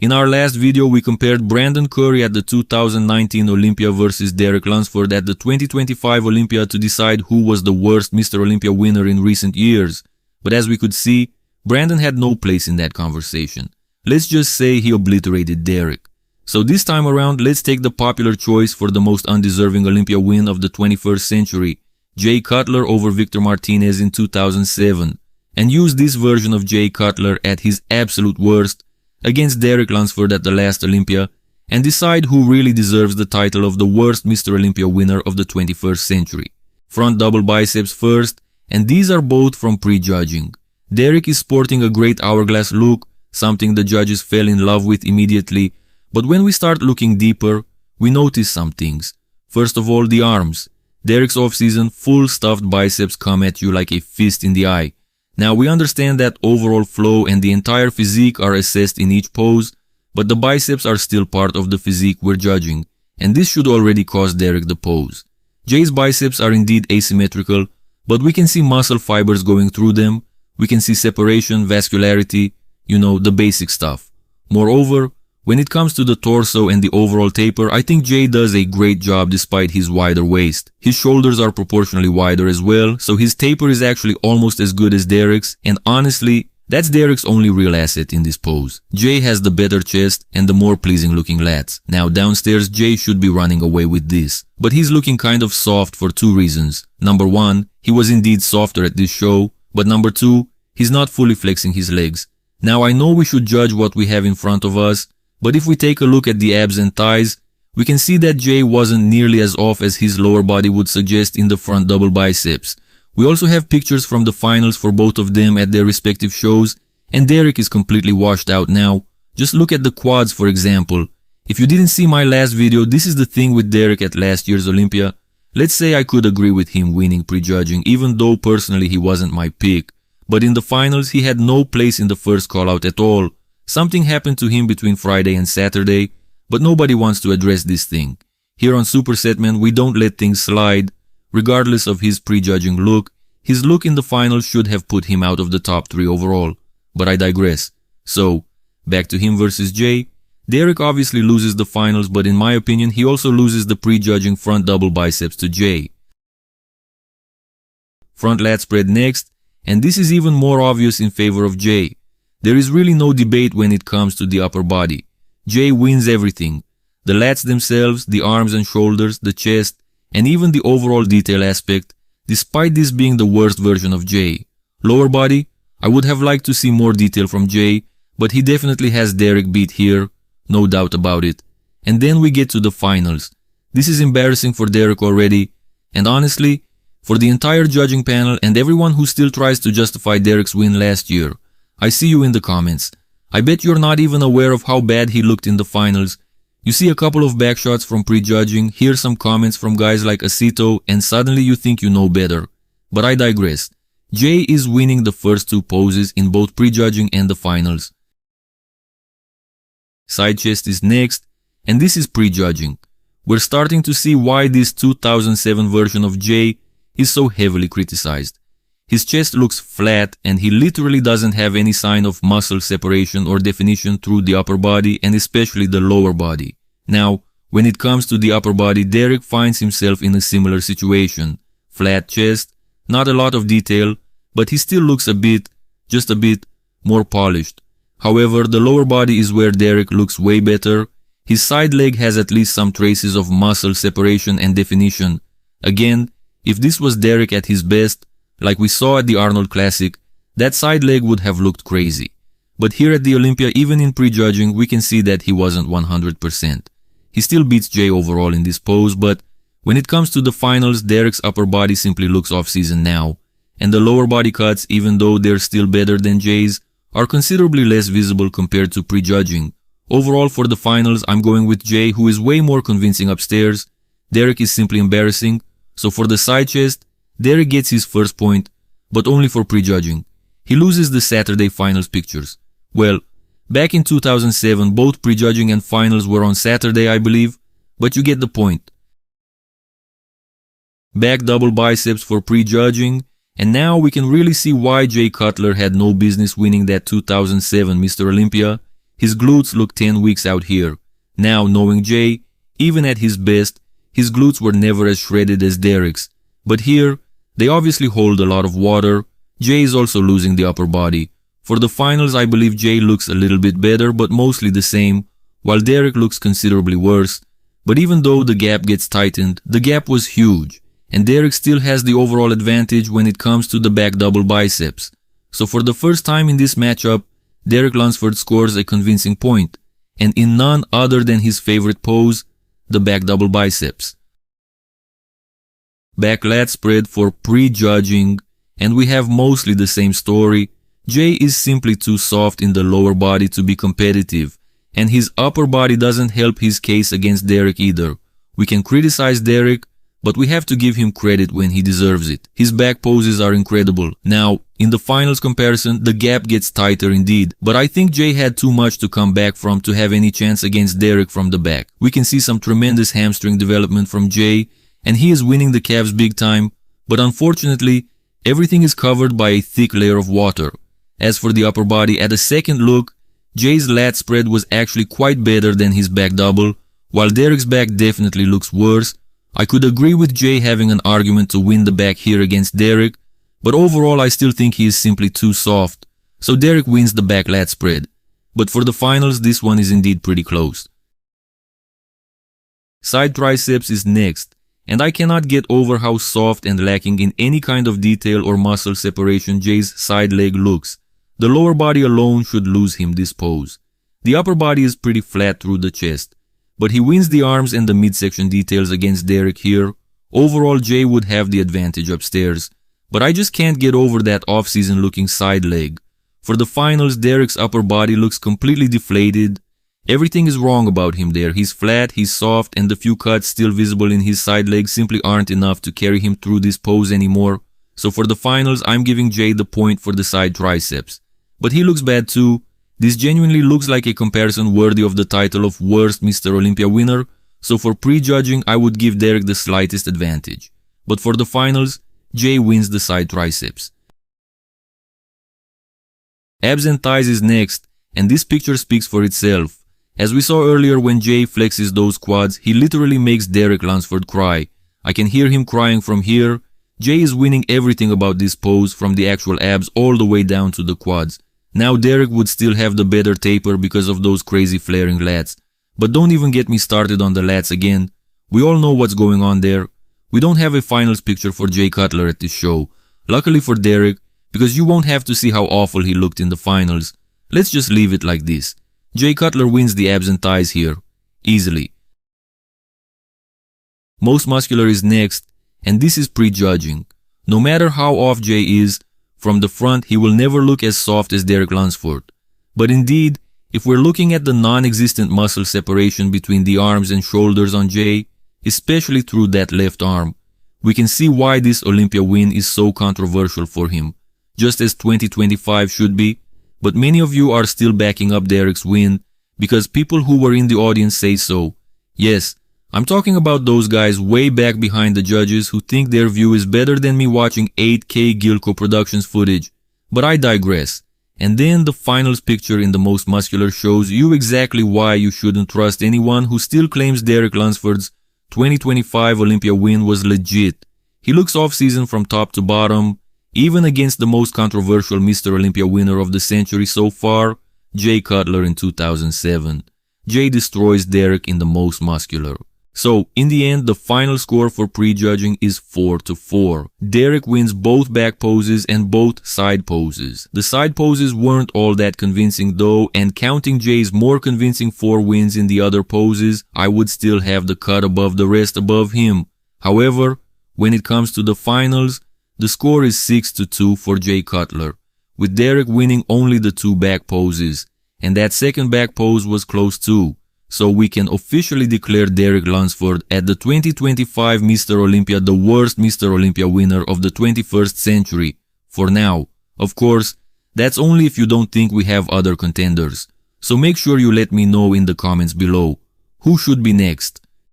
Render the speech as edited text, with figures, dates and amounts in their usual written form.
In our last video, we compared Brandon Curry at the 2019 Olympia versus Derek Lunsford at the 2025 Olympia to decide who was the worst Mr. Olympia winner in recent years. But as we could see, Brandon had no place in that conversation. Let's just say he obliterated Derek. So this time around, let's take the popular choice for the most undeserving Olympia win of the 21st century, Jay Cutler over Victor Martinez in 2007, and use this version of Jay Cutler at his absolute worst against Derek Lunsford at the last Olympia, and decide who really deserves the title of the worst Mr. Olympia winner of the 21st century. Front double biceps first, and these are both from prejudging. Derek is sporting a great hourglass look, something the judges fell in love with immediately, but when we start looking deeper, we notice some things. First of all, the arms. Derek's off-season full stuffed biceps come at you like a fist in the eye. Now we understand that overall flow and the entire physique are assessed in each pose, but the biceps are still part of the physique we're judging, and this should already cost Derek the pose. Jay's biceps are indeed asymmetrical, but we can see muscle fibers going through them, we can see separation, vascularity, the basic stuff. Moreover, when it comes to the torso and the overall taper, I think Jay does a great job despite his wider waist. His shoulders are proportionally wider as well, so his taper is actually almost as good as Derek's, and honestly, that's Derek's only real asset in this pose. Jay has the better chest and the more pleasing looking lats. Now downstairs, Jay should be running away with this. But he's looking kind of soft for two reasons. Number one, he was indeed softer at this show, but number two, he's not fully flexing his legs. Now I know we should judge what we have in front of us, but if we take a look at the abs and thighs, we can see that Jay wasn't nearly as off as his lower body would suggest in the front double biceps. We also have pictures from the finals for both of them at their respective shows, and Derek is completely washed out now. Just look at the quads, for example. If you didn't see my last video, this is the thing with Derek at last year's Olympia. Let's say I could agree with him winning prejudging, even though personally he wasn't my pick. But in the finals, he had no place in the first call-out at all. Something happened to him between Friday and Saturday, but nobody wants to address this thing. Here on Supersetman, we don't let things slide. Regardless of his prejudging look, his look in the finals should have put him out of the top 3 overall. But I digress. So, back to him versus Jay. Derek obviously loses the finals, but in my opinion, he also loses the prejudging front double biceps to Jay. Front lat spread next, and this is even more obvious in favor of Jay. There is really no debate when it comes to the upper body. Jay wins everything. The lats themselves, the arms and shoulders, the chest, and even the overall detail aspect, despite this being the worst version of Jay. Lower body, I would have liked to see more detail from Jay, but he definitely has Derek beat here, no doubt about it. And then we get to the finals. This is embarrassing for Derek already, and honestly, for the entire judging panel and everyone who still tries to justify Derek's win last year. I see you in the comments. I bet you're not even aware of how bad he looked in the finals. You see a couple of backshots from prejudging, hear some comments from guys like Acito, and suddenly you think you know better. But I digress. Jay is winning the first 2 poses in both prejudging and the finals. Side chest is next, and this is prejudging. We're starting to see why this 2007 version of Jay is so heavily criticized. His chest looks flat and he literally doesn't have any sign of muscle separation or definition through the upper body and especially the lower body. Now, when it comes to the upper body, Derek finds himself in a similar situation. Flat chest, not a lot of detail, but he still looks just a bit, more polished. However, the lower body is where Derek looks way better. His side leg has at least some traces of muscle separation and definition. Again, if this was Derek at his best, like we saw at the Arnold Classic, that side leg would have looked crazy. But here at the Olympia, even in prejudging, we can see that he wasn't 100%. He still beats Jay overall in this pose, but when it comes to the finals, Derek's upper body simply looks off-season now. And the lower body cuts, even though they're still better than Jay's, are considerably less visible compared to prejudging. Overall, for the finals, I'm going with Jay, who is way more convincing upstairs. Derek is simply embarrassing. So for the side chest, Derek gets his first point, but only for prejudging. He loses the Saturday finals pictures. Well, back in 2007, both prejudging and finals were on Saturday, I believe, but you get the point. Back double biceps for prejudging, and now we can really see why Jay Cutler had no business winning that 2007 Mr. Olympia. His glutes look 10 weeks out here. Now, knowing Jay, even at his best, his glutes were never as shredded as Derek's. But here, they obviously hold a lot of water. Jay is also losing the upper body. For the finals, I believe Jay looks a little bit better, but mostly the same, while Derek looks considerably worse. But even though the gap gets tightened, the gap was huge, and Derek still has the overall advantage when it comes to the back double biceps. So for the first time in this matchup, Derek Lunsford scores a convincing point, and in none other than his favorite pose, the back double biceps. Back lat spread for pre-judging, and we have mostly the same story. Jay is simply too soft in the lower body to be competitive, and his upper body doesn't help his case against Derek either. We can criticize Derek, but we have to give him credit when he deserves it. His back poses are incredible. Now, in the finals comparison, the gap gets tighter indeed, but I think Jay had too much to come back from to have any chance against Derek from the back. We can see some tremendous hamstring development from Jay, and he is winning the calves big time, but unfortunately, everything is covered by a thick layer of water. As for the upper body, at a second look, Jay's lat spread was actually quite better than his back double, while Derek's back definitely looks worse. I could agree with Jay having an argument to win the back here against Derek, but overall I still think he is simply too soft, so Derek wins the back lat spread. But for the finals, this one is indeed pretty close. Side triceps is next, and I cannot get over how soft and lacking in any kind of detail or muscle separation Jay's side leg looks. The lower body alone should lose him this pose. The upper body is pretty flat through the chest, but he wins the arms and the midsection details against Derek here. Overall, Jay would have the advantage upstairs, but I just can't get over that off-season looking side leg. For the finals, Derek's upper body looks completely deflated. Everything is wrong about him there. He's flat, he's soft, and the few cuts still visible in his side leg simply aren't enough to carry him through this pose anymore. So for the finals, I'm giving Jay the point for the side triceps. But he looks bad too. This genuinely looks like a comparison worthy of the title of worst Mr. Olympia winner, so for pre-judging I would give Derek the slightest advantage. But for the finals, Jay wins the side triceps. Abs and thighs is next, and this picture speaks for itself. As we saw earlier, when Jay flexes those quads, he literally makes Derek Lunsford cry. I can hear him crying from here. Jay is winning everything about this pose, from the actual abs all the way down to the quads. Now Derek would still have the better taper because of those crazy flaring lats. But don't even get me started on the lats again. We all know what's going on there. We don't have a finals picture for Jay Cutler at this show. Luckily for Derek, because you won't have to see how awful he looked in the finals. Let's just leave it like this. Jay Cutler wins the abs and thighs here. Easily. Most muscular is next, and this is pre-judging. No matter how off Jay is, from the front he will never look as soft as Derek Lunsford. But indeed, if we're looking at the non-existent muscle separation between the arms and shoulders on Jay, especially through that left arm, we can see why this Olympia win is so controversial for him, just as 2025 should be. But many of you are still backing up Derek's win because people who were in the audience say so. Yes, I'm talking about those guys way back behind the judges who think their view is better than me watching 8K Gilco Productions footage. But I digress. And then the finals picture in the most muscular shows you exactly why you shouldn't trust anyone who still claims Derek Lunsford's 2025 Olympia win was legit. He looks off-season from top to bottom, even against the most controversial Mr. Olympia winner of the century so far, Jay Cutler in 2007. Jay destroys Derek in the most muscular. So, in the end, the final score for pre-judging is 4-4. Derek wins both back poses and both side poses. The side poses weren't all that convincing though, and counting Jay's more convincing 4 wins in the other poses, I would still have the cut above the rest above him. However, when it comes to the finals, the score is 6-2 for Jay Cutler, with Derek winning only the 2 back poses, and that second back pose was close too. So we can officially declare Derek Lunsford at the 2025 Mr. Olympia the worst Mr. Olympia winner of the 21st century. For now. Of course, that's only if you don't think we have other contenders. So make sure you let me know in the comments below. Who should be next?